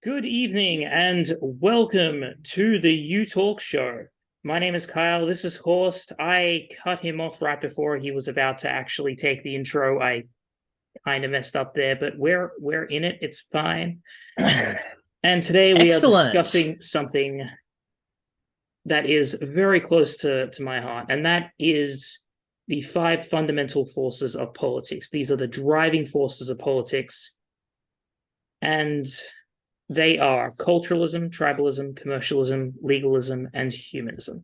Good evening and welcome to the U Talk Show. My name is Kyle. This is Horst. I cut him off right before he was about to actually take the intro. I kind of messed up there, but we're in it. It's fine. And today we are discussing something that is very close to my heart, and that is the 5 fundamental forces of politics. These are the driving forces of politics, and they are culturalism, tribalism, commercialism, legalism, and humanism.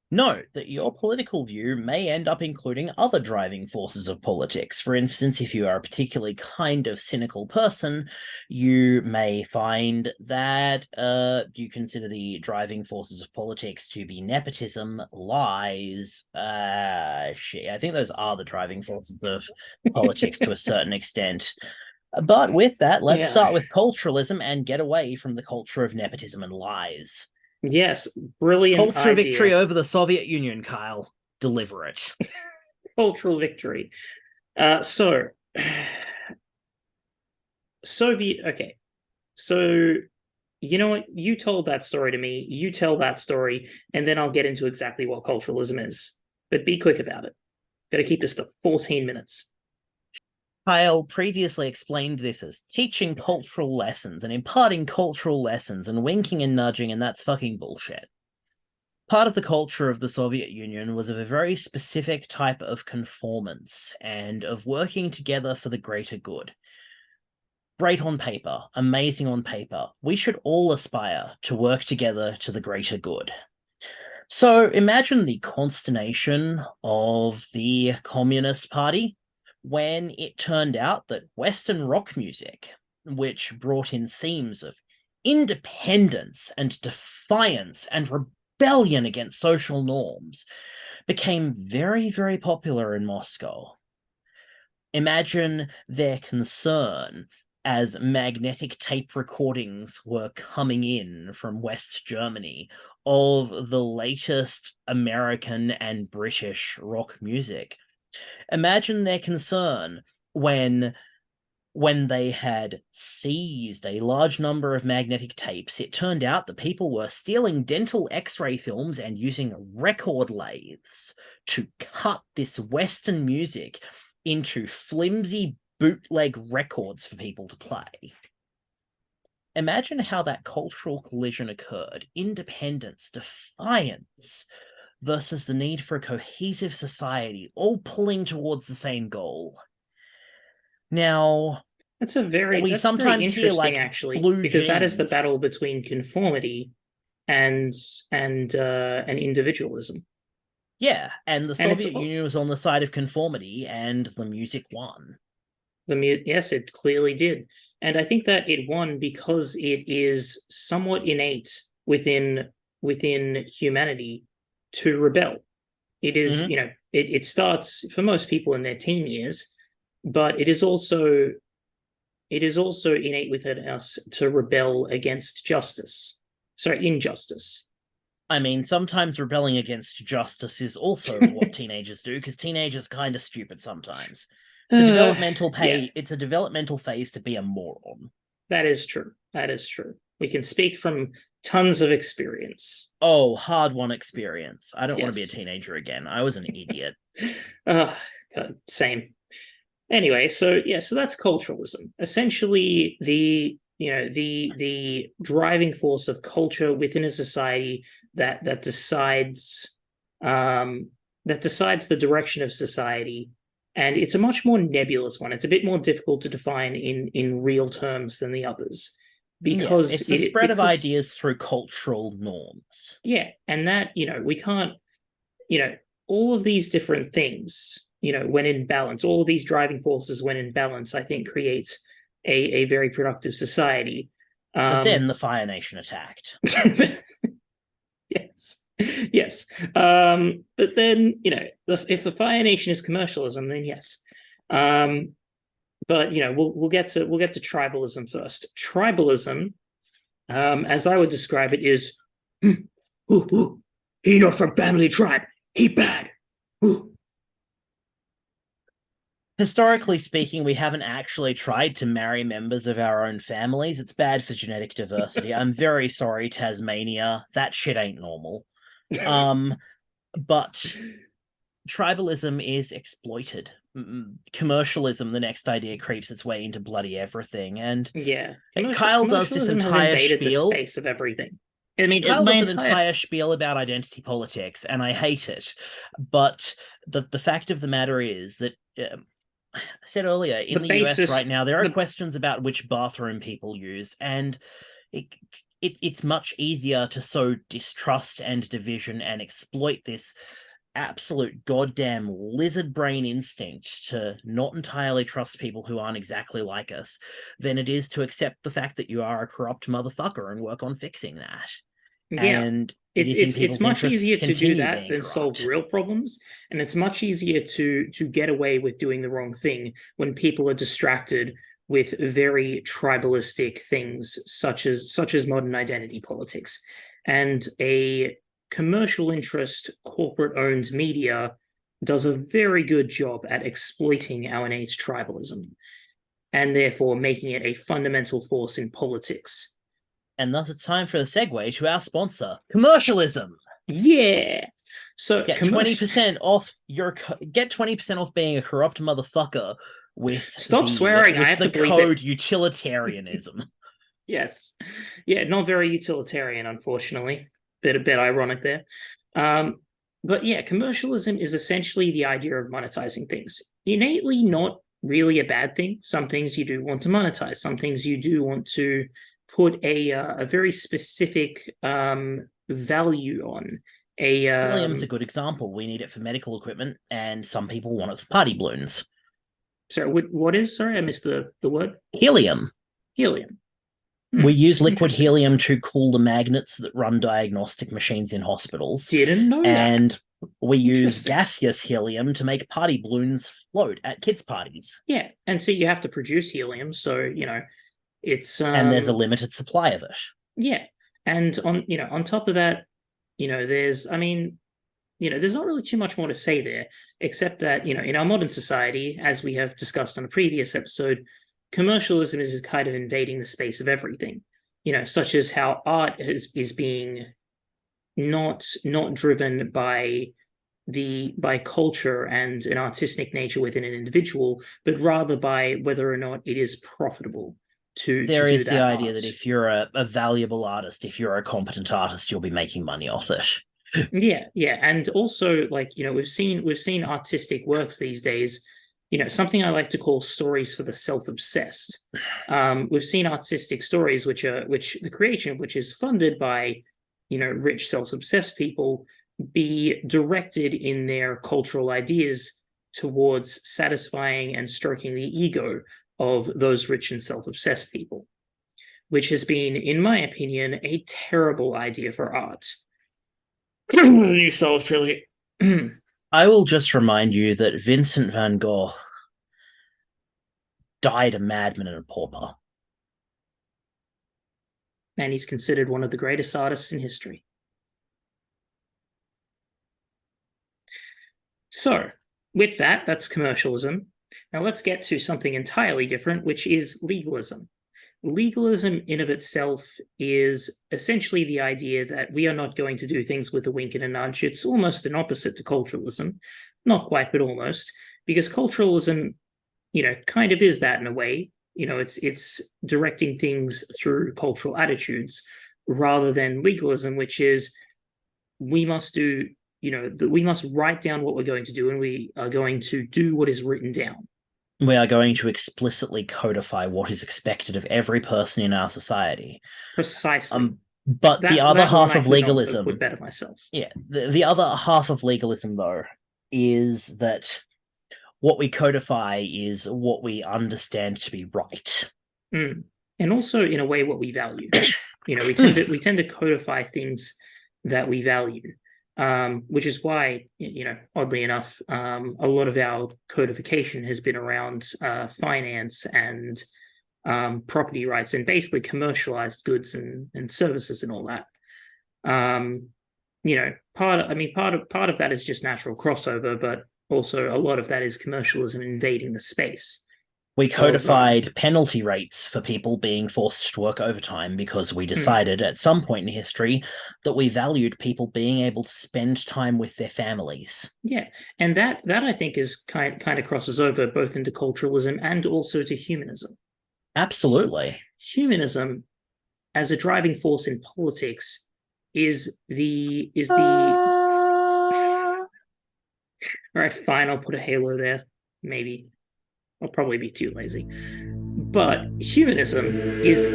Note that your political view may end up including other driving forces of politics. For instance, if you are a particularly kind of cynical person, you may find that you consider the driving forces of politics to be nepotism, lies. I think those are the driving forces of politics to a certain extent. But with that, let's start with culturalism and get away from the culture of nepotism and lies. Yes, brilliant Culture idea. victory over the Soviet Union, Kyle. Deliver it. Cultural victory. Soviet, okay. So, you know what? You told that story to me. You tell that story, and then I'll get into exactly what culturalism is. But be quick about it. Got to keep this to 14 minutes. Kyle previously explained this as teaching cultural lessons and imparting cultural lessons and winking and nudging, and that's fucking bullshit. Part of the culture of the Soviet Union was of a very specific type of conformance and of working together for the greater good. Great on paper, amazing on paper. We should all aspire to work together to the greater good. So imagine the consternation of the Communist Party when it turned out that Western rock music, which brought in themes of independence and defiance and rebellion against social norms, became very, very popular in Moscow. Imagine their concern as magnetic tape recordings were coming in from West Germany of the latest American and British rock music. Imagine their concern when they had seized a large number of magnetic tapes. It turned out that people were stealing dental x-ray films and using record lathes to cut this Western music into flimsy bootleg records for people to play. Imagine how that cultural collision occurred. Independence, defiance, versus the need for a cohesive society, all pulling towards the same goal. Now, that's very interesting, hear, like, actually, because that is the battle between conformity and individualism. Yeah, and the Soviet Union was on the side of conformity, and the music won. Yes, it clearly did. And I think that it won because it is somewhat innate within humanity to rebel. It is, it starts for most people in their teen years, but it is also innate within us to rebel against injustice. I mean, sometimes rebelling against justice is also what teenagers do, because teenagers are kind of stupid sometimes. It's a developmental It's a developmental phase to be a moron. That is true. We can speak from tons of experience. Oh, hard-won experience. I don't want to be a teenager again. I was an idiot. God, same. Anyway, so that's culturalism. Essentially, the driving force of culture within a society that decides the direction of society. And it's a much more nebulous one. It's a bit more difficult to define in real terms than the others. Because it's the spread of ideas through cultural norms. Yeah, and that, we can't, all of these different things, when in balance, all of these driving forces when in balance, I think creates a very productive society. But then the Fire Nation attacked. Yes. But then, if the Fire Nation is commercialism, then yes. But we'll get to tribalism first. Tribalism, as I would describe it, is he not from family tribe, he bad. Historically speaking, we haven't actually tried to marry members of our own families. It's bad for genetic diversity. I'm very sorry, Tasmania. That shit ain't normal. But tribalism is exploited. Commercialism, the next idea, creeps its way into bloody everything. And Yeah, Kyle does this commercialism has entire invaded the spiel. space of everything. I mean, Kyle my does an entire spiel about identity politics, and I hate it. But the fact of the matter is that I said earlier, in the US right now, there are questions about which bathroom people use, and it's much easier to sow distrust and division and exploit this absolute goddamn lizard brain instinct to not entirely trust people who aren't exactly like us than it is to accept the fact that you are a corrupt motherfucker and work on fixing that. Yeah. And it's much easier to do that than solve real problems, and it's much easier to get away with doing the wrong thing when people are distracted with very tribalistic things such as modern identity politics. And a commercial interest, corporate owned media does a very good job at exploiting our innate tribalism and therefore making it a fundamental force in politics. And thus it's time for the segue to our sponsor, commercialism. Yeah. So get 20% off being a corrupt motherfucker with swearing. With I have the to code utilitarianism. Yes. Yeah, not very utilitarian, unfortunately. A bit ironic there. But yeah, commercialism is essentially the idea of monetizing things. Innately not really a bad thing. Some things you do want to monetize. Some things you do want to put a very specific value on. Helium's a good example. We need it for medical equipment, and some people want it for party balloons. Sorry, what is? Sorry, I missed the word. Helium. Helium. We use liquid helium to cool the magnets that run diagnostic machines in hospitals. Didn't know and that. We use gaseous helium to make party balloons float at kids' parties. Yeah, and so you have to produce helium, so it's and there's a limited supply of it. Yeah, and on top of that, there's there's not really too much more to say there, except that in our modern society, as we have discussed on a previous episode, commercialism is kind of invading the space of everything. Such as how art is being not driven by culture and an artistic nature within an individual, but rather by whether or not it is profitable. There is the idea that if you're a valuable artist, if you're a competent artist, you'll be making money off it. Yeah, and also we've seen artistic works these days. Something I like to call stories for the self-obsessed. We've seen artistic stories which the creation of which is funded by rich self-obsessed people be directed in their cultural ideas towards satisfying and stroking the ego of those rich and self-obsessed people, which has been, in my opinion, a terrible idea for art. New Star Wars trilogy. I will just remind you that Vincent van Gogh died a madman and a pauper. And he's considered one of the greatest artists in history. So, with that, that's commercialism. Now let's get to something entirely different, which is legalism. Legalism in of itself is essentially the idea that we are not going to do things with a wink and a nudge. It's almost an opposite to culturalism. Not quite, but almost. Because culturalism, kind of is that in a way. It's directing things through cultural attitudes rather than legalism, which is we must do, we must write down what we're going to do and we are going to do what is written down. We are going to explicitly codify what is expected of every person in our society. Precisely. But the other half of legalism... Put better myself. Yeah. The other half of legalism, though, is that what we codify is what we understand to be right. And also, in a way, what we value. We tend to codify things that we value. Which is why, oddly enough, a lot of our codification has been around finance and property rights and basically commercialized goods and services and all that. Part of that is just natural crossover, but also a lot of that is commercialism invading the space. We codified penalty rates for people being forced to work overtime because we decided at some point in history that we valued people being able to spend time with their families. Yeah, and that I think is kind of crosses over both into culturalism and also to humanism. Absolutely. Humanism as a driving force in politics is the all right, fine, I'll put a halo there. Maybe. I'll probably be too lazy. But humanism is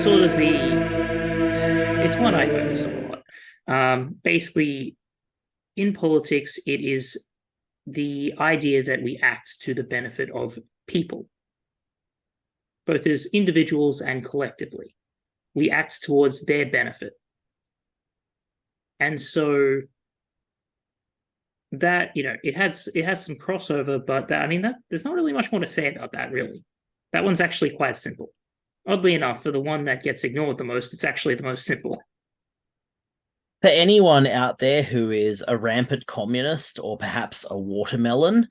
sort of it's one I focus on a lot. Basically, in politics, it is the idea that we act to the benefit of people, both as individuals and collectively. We act towards their benefit. And so that, it has some crossover, but there's not really much more to say about that, really. That one's actually quite simple. Oddly enough, for the one that gets ignored the most, it's actually the most simple. For anyone out there who is a rampant communist or perhaps a watermelon,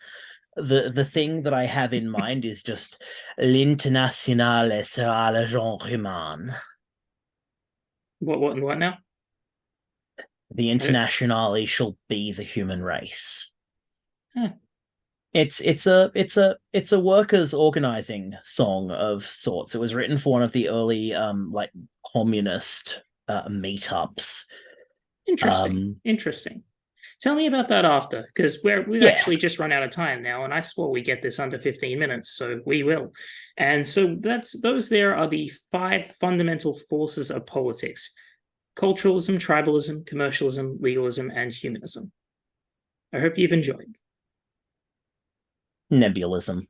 the thing that I have in mind is just l'internationale sera le genre humain. What now? The internationale shall be the human race. Huh. It's a workers' organizing song of sorts. It was written for one of the early like communist meetups. Interesting. Tell me about that after, because we've actually just run out of time now, and I swore we get this under 15 minutes, so we will. And so those there are the 5 fundamental forces of politics: culturalism, tribalism, commercialism, legalism, and humanism. I hope you've enjoyed. Nebulism.